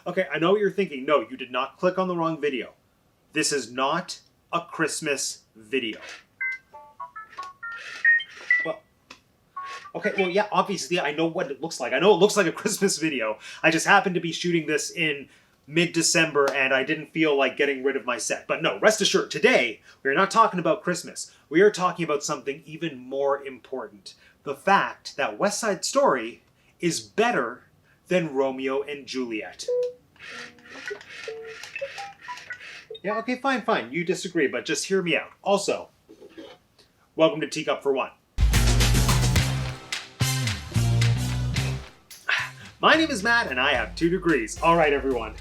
Okay, I know what you're thinking. No, you did not click on the wrong video. This is not a Christmas video. Well, okay, well, yeah, obviously I know what it looks like. I know it looks like a Christmas video. I just happened to be shooting this in mid-December and I didn't feel like getting rid of my set. But no, rest assured, today we're not talking about Christmas. We are talking about something even more important. The fact that West Side Story is better than Romeo and Juliet. Yeah, okay, fine. You disagree, but just hear me out. Also, welcome to Teacup for One. My name is Matt, and I have 2 degrees. All right, everyone.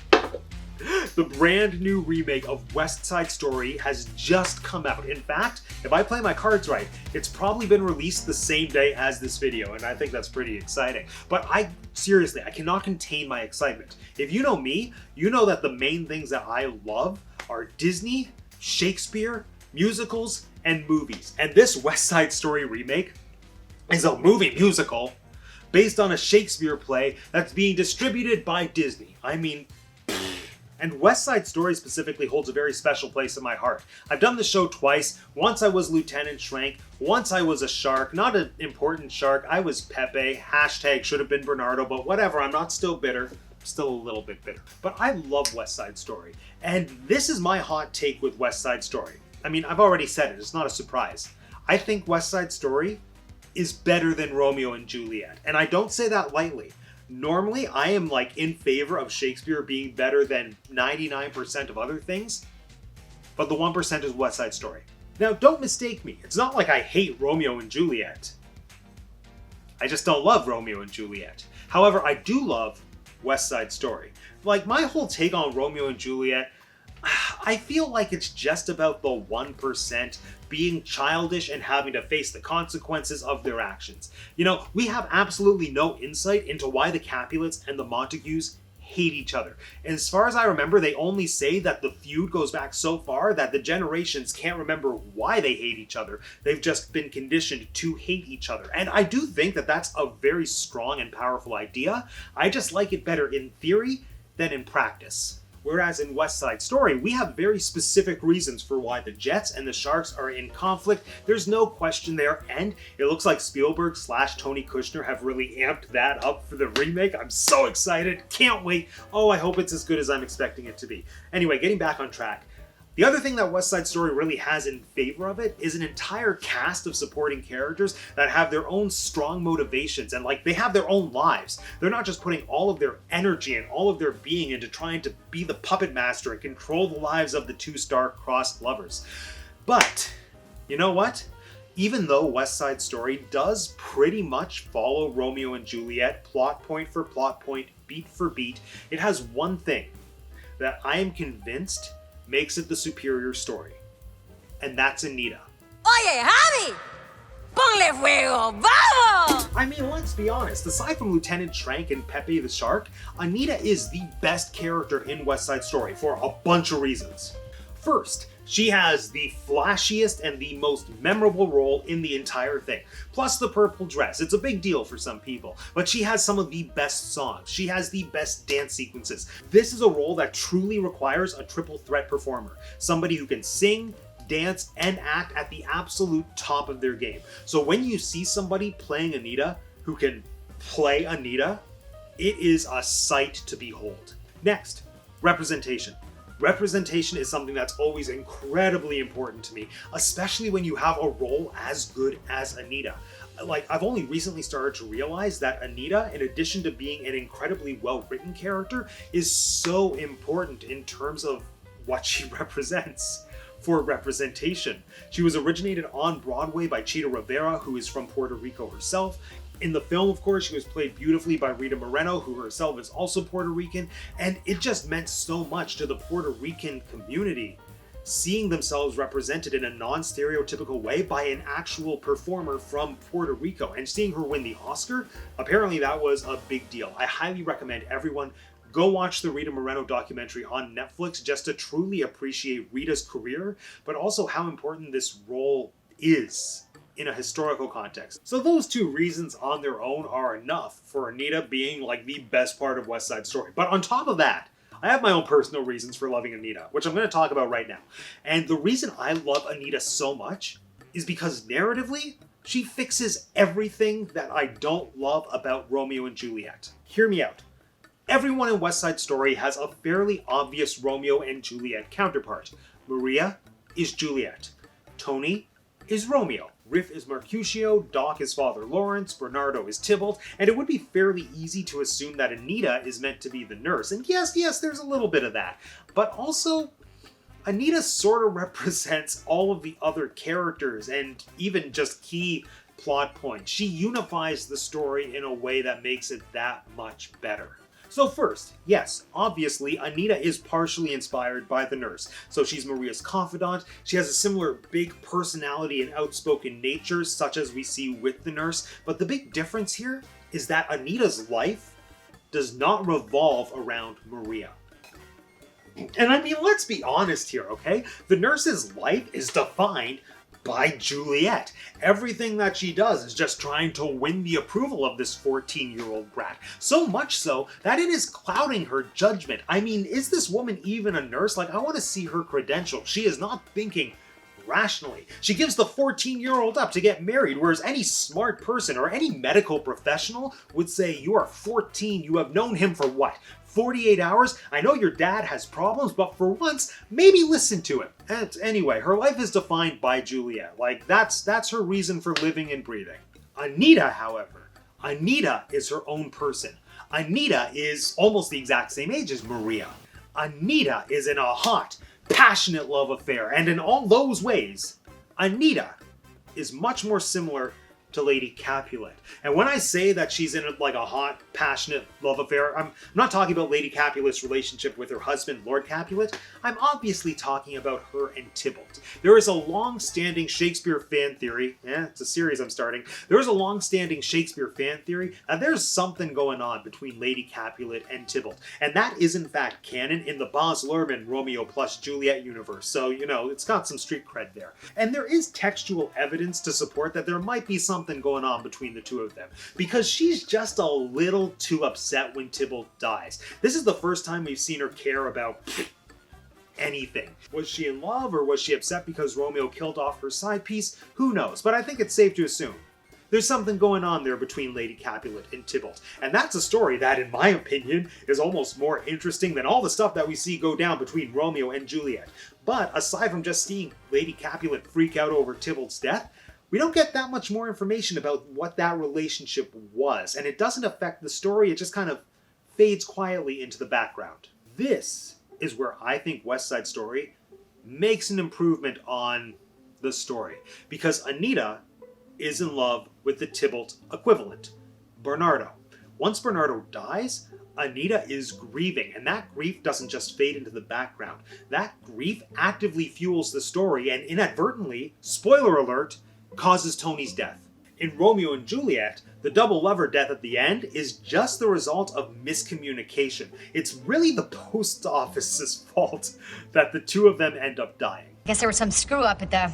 The brand new remake of West Side Story has just come out. In fact, if I play my cards right, it's probably been released the same day as this video, and I think that's pretty exciting. But seriously, I cannot contain my excitement. If you know me, you know that the main things that I love are Disney, Shakespeare, musicals, and movies. And this West Side Story remake is a movie musical based on a Shakespeare play that's being distributed by Disney. And West Side Story specifically holds a very special place in my heart. I've done the show twice. Once I was Lieutenant Schrank. Once I was a shark. Not an important shark. I was Pepe. Hashtag should have been Bernardo. But whatever, I'm not still bitter. I'm still a little bit bitter. But I love West Side Story. And this is my hot take with West Side Story. I've already said it. It's not a surprise. I think West Side Story is better than Romeo and Juliet. And I don't say that lightly. Normally, I am in favor of Shakespeare being better than 99% of other things, but the 1% is West Side Story. Now, don't mistake me. It's not like I hate Romeo and Juliet. I just don't love Romeo and Juliet. However, I do love West Side Story. My whole take on Romeo and Juliet, I feel like it's just about the 1% being childish and having to face the consequences of their actions. We have absolutely no insight into why the Capulets and the Montagues hate each other. And as far as I remember, they only say that the feud goes back so far that the generations can't remember why they hate each other. They've just been conditioned to hate each other. And I do think that that's a very strong and powerful idea. I just like it better in theory than in practice. Whereas in West Side Story, we have very specific reasons for why the Jets and the Sharks are in conflict. There's no question there, and it looks like Spielberg / Tony Kushner have really amped that up for the remake. I'm so excited. Can't wait. Oh, I hope it's as good as I'm expecting it to be. Anyway, getting back on track. The other thing that West Side Story really has in favor of it is an entire cast of supporting characters that have their own strong motivations and they have their own lives. They're not just putting all of their energy and all of their being into trying to be the puppet master and control the lives of the 2 star-crossed lovers. But, you know what? Even though West Side Story does pretty much follow Romeo and Juliet, plot point for plot point, beat for beat, it has one thing that I am convinced makes it the superior story. And that's Anita. Oye, Javi! Ponle fuego, vamos! Let's be honest. Aside from Lieutenant Schrank and Pepe the Shark, Anita is the best character in West Side Story for a bunch of reasons. First, she has the flashiest and the most memorable role in the entire thing. Plus the purple dress. It's a big deal for some people. But she has some of the best songs. She has the best dance sequences. This is a role that truly requires a triple threat performer. Somebody who can sing, dance, and act at the absolute top of their game. So when you see somebody playing Anita who can play Anita, it is a sight to behold. Next, representation. Representation is something that's always incredibly important to me, especially when you have a role as good as Anita. I've only recently started to realize that Anita, in addition to being an incredibly well-written character, is so important in terms of what she represents for representation. She was originated on Broadway by Chita Rivera, who is from Puerto Rico herself. In the film, of course, she was played beautifully by Rita Moreno, who herself is also Puerto Rican, and it just meant so much to the Puerto Rican community seeing themselves represented in a non-stereotypical way by an actual performer from Puerto Rico. And seeing her win the Oscar, apparently that was a big deal. I highly recommend everyone go watch the Rita Moreno documentary on Netflix just to truly appreciate Rita's career, but also how important this role is in a historical context. So those 2 reasons on their own are enough for Anita being the best part of West Side Story. But on top of that, I have my own personal reasons for loving Anita, which I'm going to talk about right now. And the reason I love Anita so much is because narratively, she fixes everything that I don't love about Romeo and Juliet. Hear me out. Everyone in West Side Story has a fairly obvious Romeo and Juliet counterpart. Maria is Juliet. Tony is Romeo. Riff is Mercutio, Doc is Father Lawrence, Bernardo is Tybalt, and it would be fairly easy to assume that Anita is meant to be the nurse. And yes, there's a little bit of that. But also, Anita sort of represents all of the other characters and even just key plot points. She unifies the story in a way that makes it that much better. So first, yes, obviously, Anita is partially inspired by the nurse. So she's Maria's confidant, she has a similar big personality and outspoken nature, such as we see with the nurse, but the big difference here is that Anita's life does not revolve around Maria. And I mean, let's be honest here, okay? The nurse's life is defined by Juliet. Everything that she does is just trying to win the approval of this 14-year-old brat. So much so that it is clouding her judgment. I mean, is this woman even a nurse? Like, I want to see her credentials. She is not thinking rationally. She gives the 14-year-old up to get married, whereas any smart person or any medical professional would say, you are 14, you have known him for what? 48 hours? I know your dad has problems, but for once, maybe listen to him. And anyway, her life is defined by Juliet. Like, that's her reason for living and breathing. Anita, however, Anita is her own person. Anita is almost the exact same age as Maria. Anita is in a hot, passionate love affair, and in all those ways, Anita is much more similar to Lady Capulet. And when I say that she's in like a hot, passionate love affair, I'm not talking about Lady Capulet's relationship with her husband, Lord Capulet. I'm obviously talking about her and Tybalt. There is a long-standing Shakespeare fan theory, it's a series I'm starting, there is a long-standing Shakespeare fan theory that there's something going on between Lady Capulet and Tybalt. And that is in fact canon in the Baz Luhrmann Romeo plus Juliet universe. So, you know, it's got some street cred there. And there is textual evidence to support that there might be something going on between the two of them, because she's just a little too upset when Tybalt dies. This is the first time we've seen her care about anything. Was she in love, or was she upset because Romeo killed off her side piece? Who knows, but I think it's safe to assume there's something going on there between Lady Capulet and Tybalt. And that's a story that, in my opinion, is almost more interesting than all the stuff that we see go down between Romeo and Juliet. But aside from just seeing Lady Capulet freak out over Tybalt's death, we don't get that much more information about what that relationship was, and it doesn't affect the story, it just kind of fades quietly into the background. This is where I think West Side Story makes an improvement on the story, because Anita is in love with the Tybalt equivalent, Bernardo. Once Bernardo dies, Anita is grieving, and that grief doesn't just fade into the background. That grief actively fuels the story, and inadvertently, spoiler alert, causes Tony's death. In Romeo and Juliet, the double lover death at the end is just the result of miscommunication. It's really the post office's fault that the two of them end up dying. Guess there was some screw up at the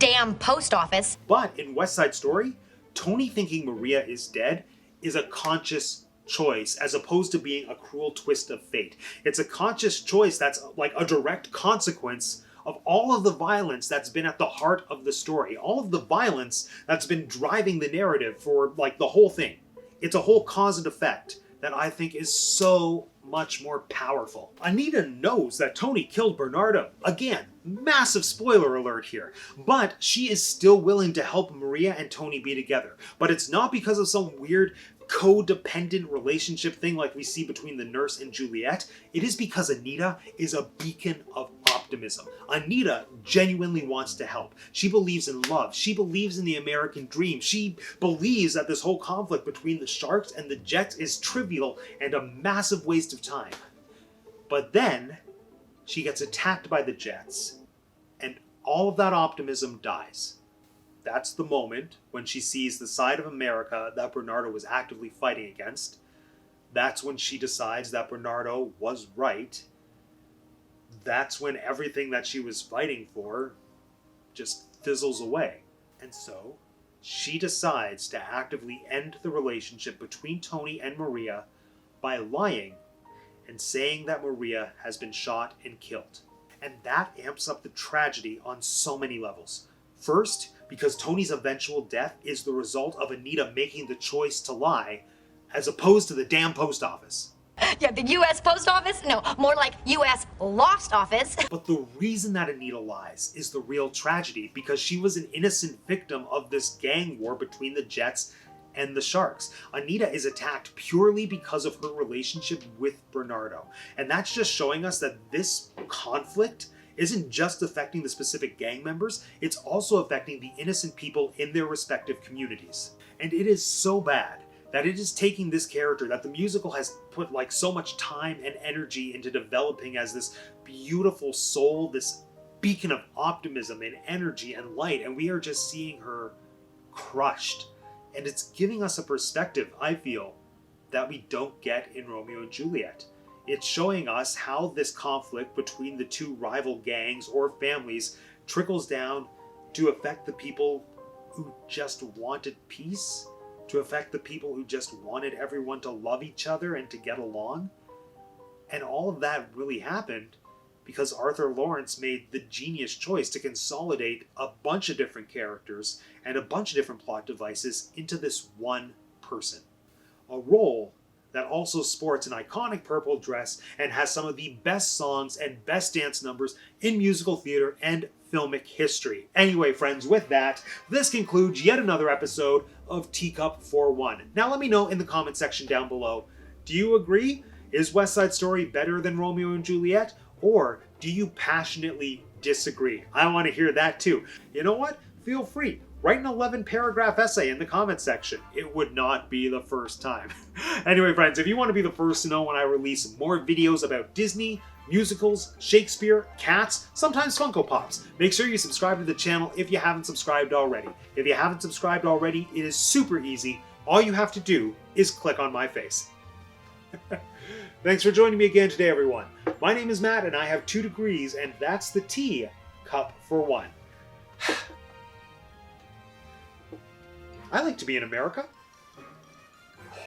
damn post office. But in West Side Story, Tony thinking Maria is dead is a conscious choice as opposed to being a cruel twist of fate. It's a conscious choice that's like a direct consequence of all of the violence that's been at the heart of the story, all of the violence that's been driving the narrative for like the whole thing. It's a whole cause and effect that I think is so much more powerful. Anita knows that Tony killed Bernardo. Again, massive spoiler alert here. But she is still willing to help Maria and Tony be together. But it's not because of some weird codependent relationship thing like we see between the nurse and Juliet. It is because Anita is a beacon of optimism. Anita genuinely wants to help. She believes in love. She believes in the American dream. She believes that this whole conflict between the Sharks and the Jets is trivial and a massive waste of time. But then she gets attacked by the Jets, and all of that optimism dies. That's the moment when she sees the side of America that Bernardo was actively fighting against. That's when she decides that Bernardo was right. That's when everything that she was fighting for just fizzles away. And so she decides to actively end the relationship between Tony and Maria by lying and saying that Maria has been shot and killed. And that amps up the tragedy on so many levels. First, because Tony's eventual death is the result of Anita making the choice to lie, as opposed to the damn post office. Yeah, the U.S. Post Office? No, more like U.S. Lost Office. But the reason that Anita lies is the real tragedy, because she was an innocent victim of this gang war between the Jets and the Sharks. Anita is attacked purely because of her relationship with Bernardo. And that's just showing us that this conflict isn't just affecting the specific gang members, it's also affecting the innocent people in their respective communities. And it is so bad that it is taking this character that the musical has put like so much time and energy into developing as this beautiful soul, this beacon of optimism and energy and light, and we are just seeing her crushed. And it's giving us a perspective, I feel, that we don't get in Romeo and Juliet. It's showing us how this conflict between the two rival gangs or families trickles down to affect the people who just wanted peace, to affect the people who just wanted everyone to love each other and to get along. And all of that really happened because Arthur Lawrence made the genius choice to consolidate a bunch of different characters and a bunch of different plot devices into this one person. A role that also sports an iconic purple dress and has some of the best songs and best dance numbers in musical theater and filmic history. Anyway, friends, with that, this concludes yet another episode of Teacup for One. Now let me know in the comment section down below, do you agree? Is West Side Story better than Romeo and Juliet? Or do you passionately disagree? I want to hear that too. You know what? Feel free. Write an 11-paragraph essay in the comment section. It would not be the first time. Anyway, friends, if you want to be the first to know when I release more videos about Disney, musicals, Shakespeare, cats, sometimes Funko Pops, make sure you subscribe to the channel if you haven't subscribed already. If you haven't subscribed already, it is super easy. All you have to do is click on my face. Thanks for joining me again today, everyone. My name is Matt, and I have 2 degrees, and that's the tea cup for one. I like to be in America.